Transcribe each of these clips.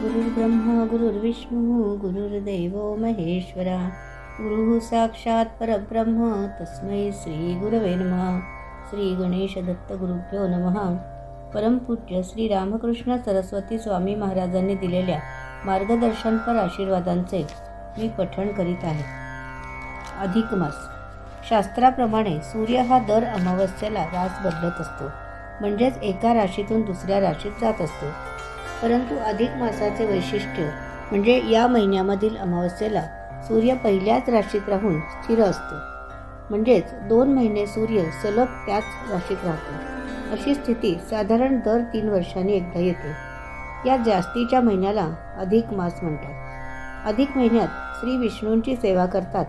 गुरुर्ब्रह्मा गुरुर्विष्णू गुरुर्देवो महेश्वरा गुरु साक्षात परब्रह्म तस्मै श्री गुरवे नमः. श्री गणेश दत्त गुरुभ्यो नमः. परमपूज्य श्री रामकृष्ण सरस्वती स्वामी महाराजांनी दिलेल्या मार्गदर्शनपर आशीर्वादांचे मी पठण करीत आहे. अधिक मास. शास्त्राप्रमाणे सूर्य हा दर अमावस्येला रास बदलत असतो, म्हणजेच एका राशीतून दुसऱ्या राशीत जात असतो. परंतु अधिक मासाचे वैशिष्ट्य म्हणजे या महिन्यामधील अमावस्येला सूर्य पहिल्याच राशीत राहून स्थिर असतो, म्हणजेच 2 महिने सूर्य सलग त्याच राशीत राहतो. अशी स्थिती साधारण दर 3 वर्षांनी एकदा येते. या जास्तीच्या महिन्याला अधिक मास म्हणतात. अधिक महिन्यात श्री विष्णूंची सेवा करतात,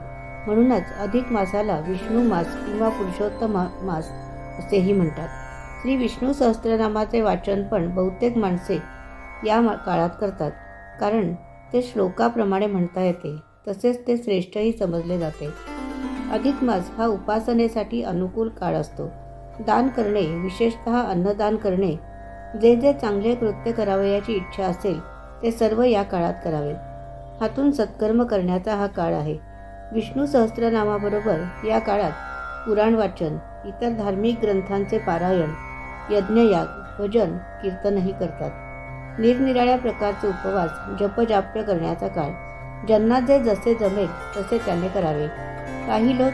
म्हणूनच अधिक मासाला विष्णू मास किंवा पुरुषोत्तम मास असेही म्हणतात. श्री विष्णू सहस्त्रनामाचे वाचन पण बहुतेक माणसे या काळात करतात, कारण ते श्लोकाप्रमाणे म्हणता येते, तसेच ते श्रेष्ठही समजले जाते. अधिक मास हा उपासनेसाठी अनुकूल काळ असतो. दान करणे, विशेषतः अन्नदान करणे, जे जे चांगले कृत्य करावयाची इच्छा असेल ते सर्व या काळात करावे. हातून सत्कर्म करण्याचा हा काळ आहे. विष्णू सहस्त्रनामाबरोबर या काळात पुराण वाचन, इतर धार्मिक ग्रंथांचे पारायण, यज्ञयाग, भजन, कीर्तनही करतात. निरनिराळ्या प्रकारचे उपवास, जपजाप्य करण्याचा काळ. ज्यांना जे जसे जमेल तसे त्याने करावे. काही लोक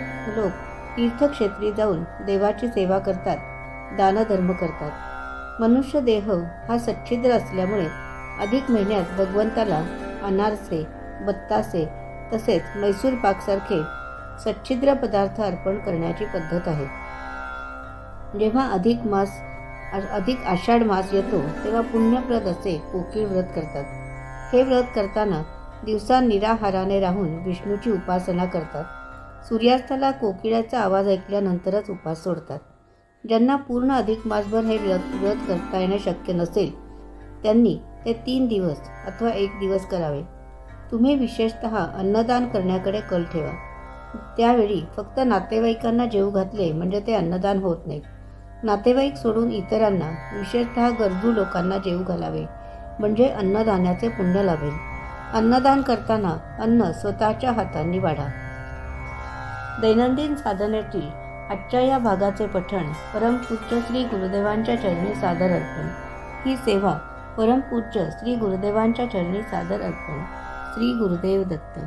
तीर्थक्षेत्री जाऊन देवाची सेवा करतात, दानधर्म करतात. मनुष्य देह हा सच्छिद्र असल्यामुळे अधिक महिन्यात भगवंताला अनारसे, बत्तासे तसेच मैसूर पाकसारखे सच्छिद्र पदार्थ अर्पण करण्याची पद्धत आहे. जेव्हा अधिक आषाढ मास येतो तेव्हा पुण्यप्रद असे कोकिळ व्रत करतात. हे व्रत करताना दिवसा निराहाराने राहून विष्णूची उपासना करतात. सूर्यास्ताला कोकिळाचा आवाज ऐकल्यानंतरच उपास सोडतात. ज्यांना पूर्ण अधिक मासभर हे व्रत करता येणे शक्य नसेल त्यांनी ते 3 दिवस अथवा 1 दिवस करावे. तुम्ही विशेषतः अन्नदान करण्याकडे कल ठेवा. त्यावेळी फक्त नातेवाईकांना जेवू घातले म्हणजे ते अन्नदान होत नाही. नातेवाईक सोडून इतरांना, विशेषतः गरजू लोकांना जेवू घालावे, म्हणजे अन्नदानाचे पुण्य लाभेल. अन्नदान करताना अन्न स्वतःच्या हातांनी वाढा. दैनंदिन साधनेतील आजच्या या भागाचे पठण परमपूज्य श्री गुरुदेवांच्या चरणी सादर अर्पण. ही सेवा परमपूज्य श्री गुरुदेवांच्या चरणी सादर अर्पण. श्री गुरुदेव दत्त.